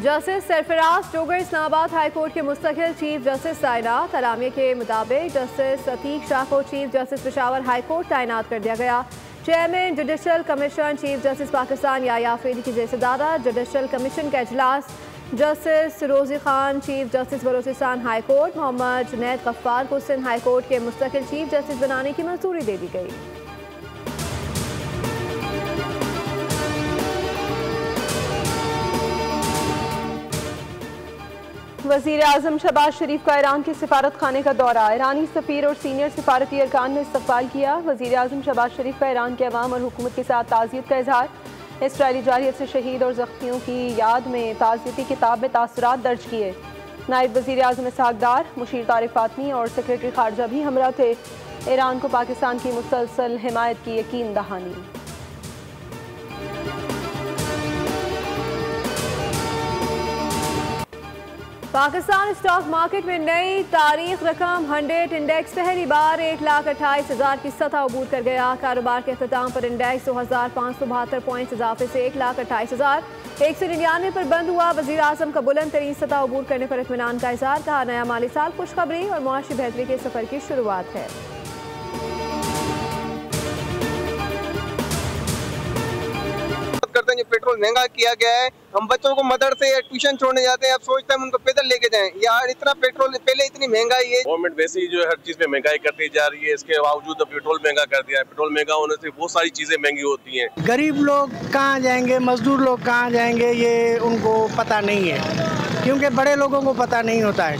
Justice Sarfaraz Dogar Islamabad high court के मुस्तकिल chief justice तैनात। अलामिया के मुताबिक जस्टिस अतीक शाह को chief justice Peshawar high court तैनात कर दिया गया। Chairman judicial commission chief justice Pakistan Yahya Afridi की ज़ेर-ए-सदारत जुडिशल कमीशन का इजलास। Justice Rozi Khan chief justice Balochistan high court, Mohammad Junaid Ghaffar को सिंध हाई कोर्ट के मुस्तकिल चीफ जस्टिस बनाने की मंजूरी दे दी गई। वज़ीर आज़म शहबाज शरीफ का ईरान के सिफारत खाने का दौरा। ईरानी सफ़ीर और सीनियर सिफारती अरकान ने इस्तक़बाल किया। वज़ीर आज़म शहबाज शरीफ का ईरान के अवाम और हुकूमत के साथ ताज़ियत का इजहार। इसराइली जारहियत से शहीद और ज़ख्मियों की याद में ताज़ियती किताब में तासुरात दर्ज किए। नायब वज़ीर आज़म इसहाक़ डार, मुशीर तारिक फ़ातमी और सेक्रेटरी ख़ारजा भी हमरा थे। ईरान को पाकिस्तान की मुसलसल हिमायत की यकीन दहानी। पाकिस्तान स्टॉक मार्केट में नई तारीख रकम 100 इंडेक्स पहली बार 1,28,000 की सतह अबूर कर गया। कारोबार के अख्ताम पर इंडेक्स 2,572 पॉइंट्स इजाफे से 1,28,199 पर बंद हुआ। वज़ीर आज़म का बुलंद तरीन सतह अबूर करने पर इत्मीनान का इज़हार। कहा, नया माली साल खुशखबरी और मुआशी बेहतरी के सफर की शुरुआत है। करते हैं जो पेट्रोल महंगा किया गया है, हम बच्चों को मदरसे या ट्यूशन छोड़ने जाते हैं, अब सोचते हैं उनको पैदल लेके जाएं। यार इतना पेट्रोल, पहले इतनी महंगाई है। गवर्नमेंट वैसे ही जो है हर चीज में महंगाई करती जा रही है, इसके बावजूद अब पेट्रोल महंगा कर दिया है। पेट्रोल महंगा होने से बहुत सारी चीजें महंगी होती हैं। गरीब लोग कहाँ जाएंगे, मजदूर लोग कहाँ जाएंगे, ये उनको पता नहीं है, क्योंकि बड़े लोगों को पता नहीं होता है।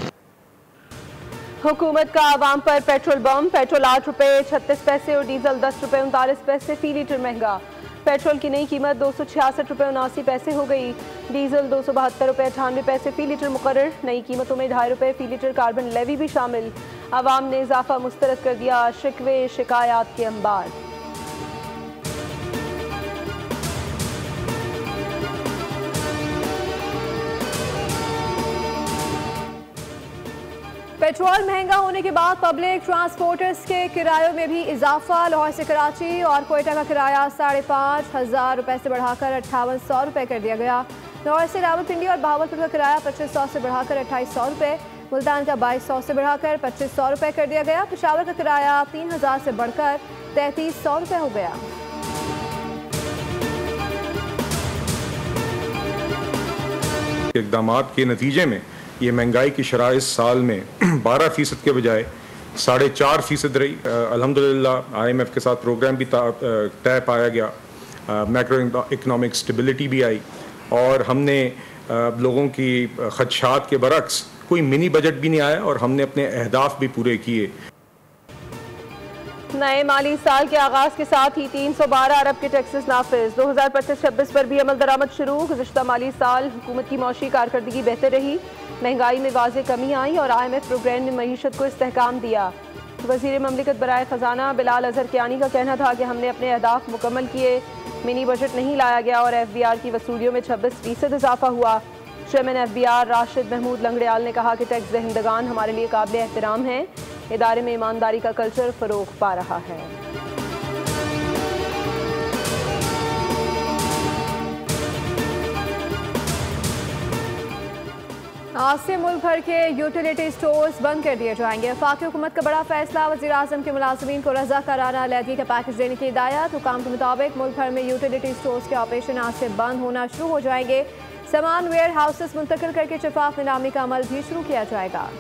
हुकूमत का आवाम पर पेट्रोल बम। पेट्रोल 8 रुपये 36 पैसे और डीजल 10 रुपये 39 पैसे फी लीटर महंगा। पेट्रोल की नई कीमत 266 रुपये 79 पैसे हो गई। डीजल 272 रुपये 98 पैसे फी लीटर मुकर्रर। नई कीमतों में 2.5 रुपये फी लीटर कार्बन लेवी भी शामिल। आवाम ने इजाफा मुस्तरद कर दिया। शिकवे शिकायत के अंबार। पेट्रोल महंगा होने के बाद पब्लिक ट्रांसपोर्टर्स के किरायों में भी इजाफा। लाहौर से कराची और कोयटा का किराया 5,500 रुपये से बढ़ाकर 5800 रुपये कर दिया गया। लाहौर से रावलपिंडी और बहावलपुर का किराया 2500 से बढ़ाकर 2800 रुपये, मुल्तान का 2200 से बढ़ाकर 2500 रुपये कर दिया गया। पेशावर का किराया 3000 से बढ़कर 3300 रुपये हो गया। इक़दाम के नतीजे में ये महंगाई की शरह इस साल में 12% के बजाय 4.5% रही। अल्हम्दुलिल्लाह IMF के साथ प्रोग्राम भी तय पाया गया, मैक्रो इकनॉमिक स्टेबिलिटी भी आई और हमने लोगों की खदशात के बरक्स कोई मिनी बजट भी नहीं आया और हमने अपने अहदाफ भी पूरे किए। नए माली साल के आगाज के साथ ही 312 अरब के टैक्सेस नाफिज। 2025-26 पर भी अमल दरामद शुरू। गुज़िश्ता माली साल हुकूमत की मौशी कारकर्दगी बेहतर रही। महंगाई में वाज़े कमी आई और IMF प्रोग्राम ने मईशत को इस्तेहकाम दिया। वज़ीर ममलिकत बराए ख़जाना बिलाल अज़हर कियानी का कहना था कि हमने अपने अहदाफ मुकम्मल किए, मिनी बजट नहीं लाया गया और FBR की वसूलियों में 26% इजाफा हुआ। चेयरमैन FBR राशिद महमूद लंगड़ियाल ने कहा कि टैक्स दहिंदगान हमारे लिए काबिल एहतराम हैं। इदारे में ईमानदारी का कल्चर फ़रोग़ पा रहा है। आज से मुल्क भर के यूटिलिटी स्टोर्स बंद कर दिए जाएंगे। वफाकी हुकूमत का बड़ा फैसला। वज़ीर आज़म के मुलाज़मीन को रज़ाकाराना अलहदगी का पैकेज देने की हिदायत। हुकाम के मुताबिक मुल्क भर में यूटिलिटी स्टोर्स के ऑपरेशन आज से बंद होना शुरू हो जाएंगे। सामान वेयर हाउसेस मुंतकिल करके शफाफ नीलामी का अमल भी शुरू किया जाएगा।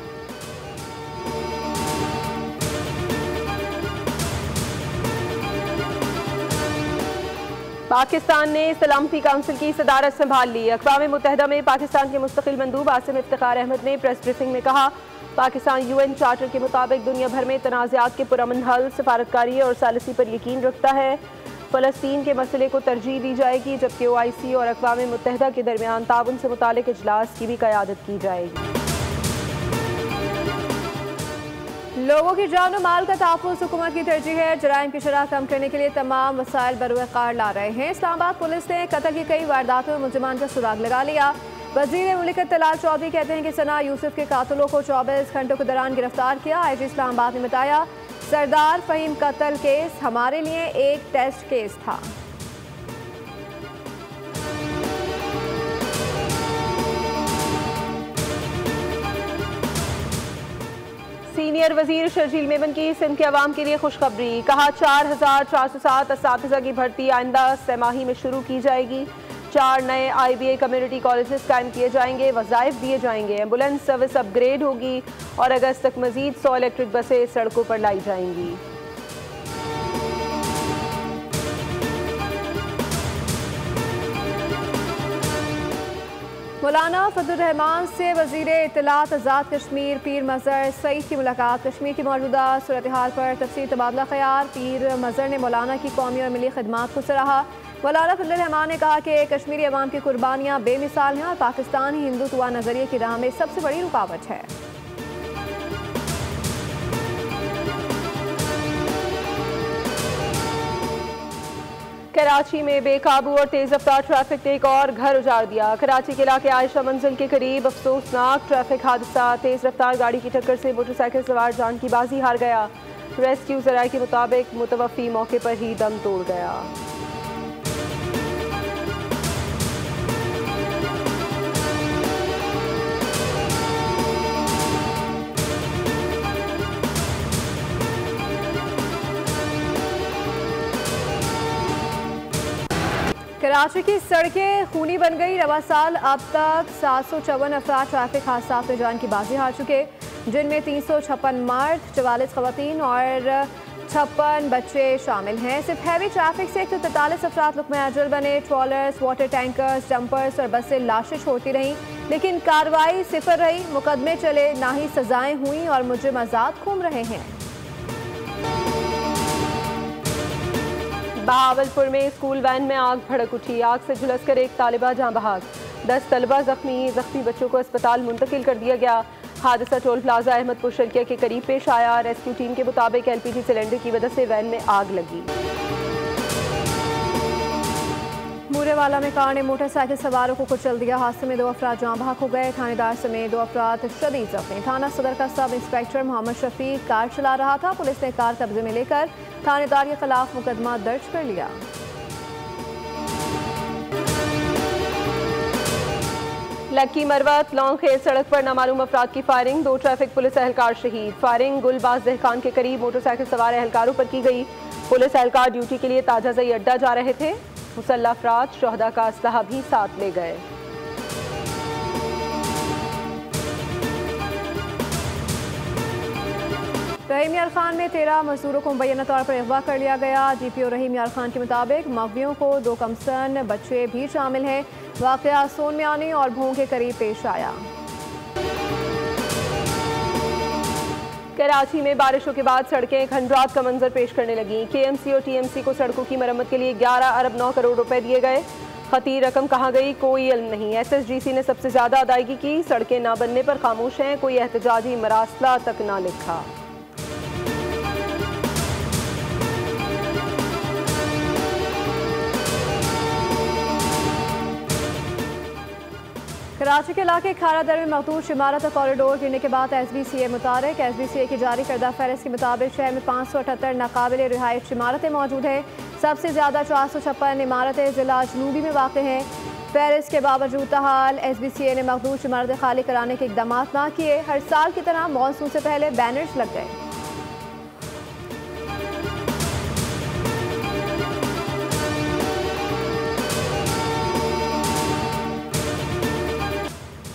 पाकिस्तान ने सलामती काउंसिल की सदारत संभाल ली। अक़वाम मुत्तहिदा में पाकिस्तान के मुस्तकिल मंदूब आसिम इफ्तिखार अहमद ने प्रेस ब्रीफिंग में कहा, पाकिस्तान UN चार्टर के मुताबिक दुनिया भर में तनाज़ात के पुरअमन हल, सफारतकारी और सालसी पर यकीन रखता है। फ़लस्तीन के मसले को तरजीह दी जाएगी, जबकि OIC और अक़वाम मुत्तहिदा के दरमियान ताउन से मुतालिक इजलास की भी क़यादत की जाएगी। लोगों की जान और माल का तहफ़्फ़ुज़ हुकूमत की तरजीह है। जराइम की शरह कम करने के लिए तमाम वसाइल बरूए-कार ला रहे हैं। इस्लामाबाद पुलिस ने कत्ल की कई वारदातों में मुलज़मान का सुराग लगा लिया। वज़ीर मुमलिकत तलाल चौधरी कहते हैं कि सना यूसुफ के कातिलों को 24 घंटों के दौरान गिरफ्तार किया। IG इस्लामाबाद ने बताया, सरदार फ़हीम कत्ल केस हमारे लिए एक टेस्ट केस था। सीनियर वजीर शर्जील मेमन की सिंध के अवाम के लिए खुशखबरी। कहा 4407 असातिज़ा की भर्ती आइंदा सहमाही में शुरू की जाएगी। 4 नए IBA कम्युनिटी कॉलेजेस कायम किए जाएंगे, वज़ाइफ दिए जाएंगे, एम्बुलेंस सर्विस अपग्रेड होगी और अगस्त तक मजीद 100 इलेक्ट्रिक बसें सड़कों पर लाई जाएंगी। मौलाना फजलुर रहमान से वज़ीर इत्तलात आज़ाद कश्मीर पीर मज़हर सईद की मुलाकात। कश्मीर की मौजूदा सूरत हाल पर तफसील तबादला ख्याल। पीर मज़हर ने मौलाना की कौमी और मिली खिदमात को सराहा। मौलाना फजलुर रहमान ने कहा कि कश्मीरी अवाम की कुर्बानियाँ बेमिसाल हैं और पाकिस्तान ही हिंदुत्व नज़रिए की राह में सबसे बड़ी रुकावट है। कराची में बेकाबू और तेज रफ्तार ट्रैफिक ने एक और घर उजाड़ दिया। कराची के इलाके आयशा मंजिल के करीब अफसोसनाक ट्रैफिक हादसा। तेज रफ्तार गाड़ी की टक्कर से मोटरसाइकिल सवार जान की बाजी हार गया। रेस्क्यू जराये के मुताबिक मुतवफ़ी मौके पर ही दम तोड़ गया। कराची की सड़कें खूनी बन गई। रवा साल अब तक 754 अफराद ट्रैफिक हादसा में जान की बाजी हार चुके, जिनमें 356 मर्द, 44 खवातीन और 56 बच्चे शामिल हैं। सिर्फ हैवी ट्रैफिक से 143 अफराद लुक़्मा अजल बने। ट्रॉलर्स, वाटर टैंकर्स, डंपर्स और बसें लाशें छोड़ती रहीं, लेकिन कार्रवाई सिफर रही। मुकदमे चले, ना ही सजाएं हुई और मुजरिम आज़ाद घूम रहे हैं। बहावलपुर में स्कूल वैन में आग भड़क उठी। आग से झुलसकर एक तालिबा जाँ बहाक, 10 तलबा जख्मी बच्चों को अस्पताल मुंतकिल कर दिया गया। हादसा टोल प्लाजा अहमदपुर शर्किया के करीब पेश आया। रेस्क्यू टीम के मुताबिक LPG सिलेंडर की वजह से वैन में आग लगी। मूरेवाला में कार ने मोटरसाइकिल सवारों को कुचल दिया। हादसे में 2 अफराद जाँ बहक हो गए। थानेदार समेत 2 अफराद शदीद जख्मी। थाना सदर का sub inspector Mohammad Shafiq car चला रहा था। पुलिस ने कार कब्जे में लेकर थानेदार के खिलाफ मुकदमा दर्ज कर लिया। लक्की मरवत लॉन्ग खेल सड़क पर नामालूम अफराद की फायरिंग, 2 ट्रैफिक पुलिस एहलकार शहीद। फायरिंग गुलबाज दहकान के करीब मोटरसाइकिल सवार एहलकारों पर की गई। पुलिस एहलकार ड्यूटी के लिए ताजाजई अड्डा जा रहे थे। मुसल्लह अफराद शोहदा का असलहा भी साथ ले गए। रहीम यार खान में 13 मजदूरों को मुबैना तौर पर अगवा कर लिया गया। DPO रहीम यार खान के मुताबिक मगवियों को 2 कमसन बच्चे भी शामिल हैं। वाक़या सोन मियानी और भों के करीब पेश आया। कराची में बारिशों के बाद सड़कें खंडरात का मंजर पेश करने लगी। KMC और TMC को सड़कों की मरम्मत के लिए 11 अरब 9 करोड़ रुपए दिए गए। खतीर रकम कहाँ गई, कोई इल्म नहीं। SSGC ने सबसे ज्यादा अदायगी की। सड़कें ना बनने पर खामोश हैं, कोई एहतजाजी मरासला तक ना लिखा। कराची के इलाके खारा दर में मखदूश इमारत कॉरिडोर गिरने के बाद SBCA मुतारिक। SBCA की जारी करदा फहरिस्त के मुताबिक शहर में 578 नाकाबिल रिहाइश इमारतें मौजूद हैं। सबसे ज़्यादा 456 इमारतें ज़िला जनूबी में वाक़ हैं। फहरिस्त के बावजूद ताहाल SBCA ने मखदूश इमारतें खाली कराने के इक़दाम ना किए। हर साल की तरह मॉनसून से पहले बैनर्स लग गए।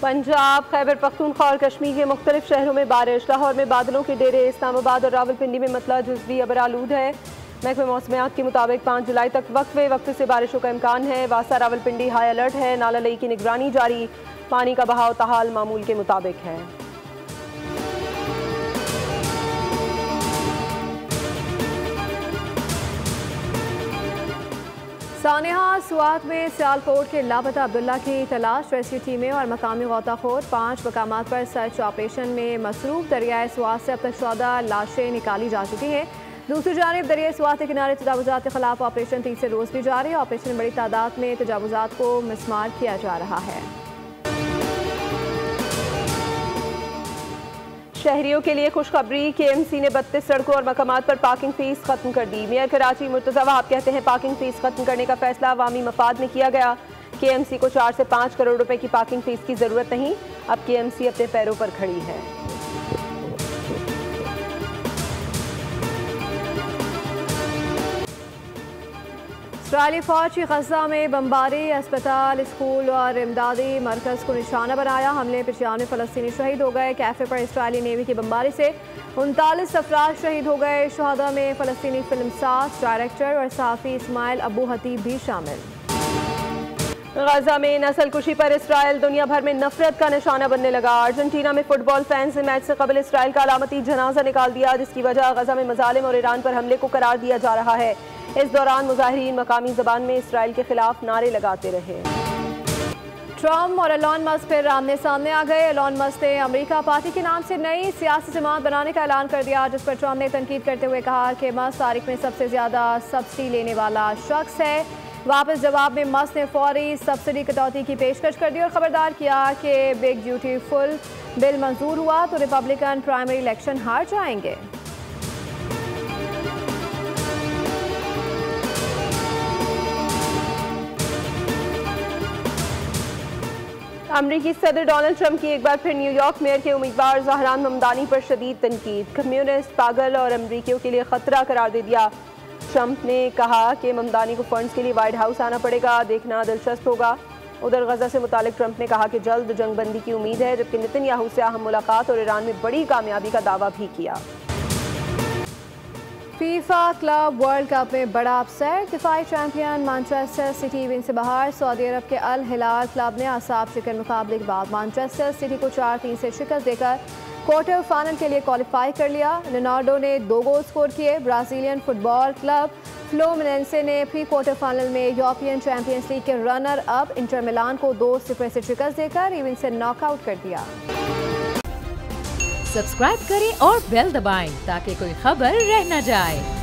पंजाब, खैबर पख्तूनख्वा और कश्मीर के मुख्तलिफ शहरों में बारिश। लाहौर में बादलों के डेरे, इस्लामाबाद और रावलपिंडी में मतला जुज़वी अबरालूद है। महकमे मौसमियात के मुताबिक 5 जुलाई तक वक्फे से बारिशों का इम्कान है। वासा रावलपिंडी हाई अलर्ट है। नाला लई की निगरानी जारी। पानी का बहाव ताहाल मामूल के मुताबिक है। सानेहा स्वात में सियालकोट के लापता अब्दुल्ला की तलाश। रेस्क्यू टीमें और मकामी गौताखोर 5 मकामात पर सर्च ऑपरेशन में मसरूफ। दरियाए स्वात से अब तक 14 लाशें निकाली जा चुकी हैं। दूसरी जानिब दरियाए स्वात के किनारे तजावुजात के खिलाफ ऑपरेशन तीसरे रोज भी जारी है। ऑपरेशन में बड़ी तादाद में तजावुजात को मिसमार किया जा रहा है। शहरियों के लिए खुशखबरी, KMC ने 32 सड़कों और मकामात पर पार्किंग फीस खत्म कर दी। मेयर कराची मुर्तज़ा वहाब कहते हैं पार्किंग फीस खत्म करने का फैसला अवामी मफाद में किया गया। KMC को 4 से 5 करोड़ रुपए की पार्किंग फीस की जरूरत नहीं। अब KMC अपने पैरों पर खड़ी है। इसराइली फौज की गजा में बमबारी, अस्पताल, स्कूल और इमदादी मरकज़ को निशाना बनाया। हमले 95 फ़लस्तीनी शहीद हो गए। कैफे पर इसराइली नेवी की बमबारी से 39 अफराद शहीद हो गए। शहादा में फ़लस्तीनी फिल्मसाज, डायरेक्टर और सहाफ़ी इस्माइल अबू हतीब भी शामिल। गजा में नस्लकुशी पर इसराइल दुनिया भर में नफरत का निशाना बनने लगा। अर्जेंटीना में फुटबॉल फैंस ने मैच से कबल इसराइल का अलामती जनाजा निकाल दिया, जिसकी वजह गजा में मजालिम और ईरान पर हमले को करार दिया जा रहा है। इस दौरान मुजाहिरीन मकामी ज़बान में इसराइल के खिलाफ नारे लगाते रहे। ट्रम्प और एलन मस्क फिर आमने सामने आ गए। एलन मस्क ने अमेरिका पार्टी के नाम से नई सियासी जमात बनाने का ऐलान कर दिया, जिस पर ट्रम्प ने तनकीद करते हुए कहा कि मस्क तारीख में सबसे ज़्यादा सब्सिडी लेने वाला शख्स है। वापस जवाब में मस्क ने फौरी सब्सिडी कटौती की पेशकश कर दी और खबरदार किया कि बिग ब्यूटीफुल बिल मंजूर हुआ तो रिपब्लिकन प्राइमरी इलेक्शन हार जाएंगे। अमरीकी सदर डोनाल्ड ट्रंप की एक बार फिर न्यूयॉर्क मेयर के उम्मीदवार ज़हरान ममदानी पर शदीद तनकीद। कम्युनिस्ट, पागल और अमरीकियों के लिए खतरा करार दे दिया। ट्रंप ने कहा कि ममदानी को फंड्स के लिए व्हाइट हाउस आना पड़ेगा, देखना दिलचस्प होगा। उधर गजा से मुतालिक ट्रंप ने कहा कि जल्द जंगबंदी की उम्मीद है, जबकि नेतन्याहू से अहम मुलाकात और ईरान में बड़ी कामयाबी का दावा भी किया। फीफा क्लब वर्ल्ड कप में बड़ा अपसेट, दिफाई चैंपियन मैनचेस्टर सिटी विन से बाहर। सऊदी अरब के अल हिलाल क्लब ने असाब चिकन मुकाबले के बाद मैनचेस्टर सिटी को 4-3 से शिकस्त देकर क्वार्टर फाइनल के लिए क्वालिफाई कर लिया। लिनार्डो ने 2 गोल स्कोर किए। ब्राज़ीलियन फुटबॉल क्लब फ्लूमिनेंसे ने प्री क्वार्टर फाइनल में यूरोपियन चैंपियंस लीग के रनर अप इंटर मिलान को 2-0 से शिकस्त देकर इवेंट से नॉकआउट कर दिया। सब्सक्राइब करें और बेल दबाएं ताकि कोई खबर रह न जाए।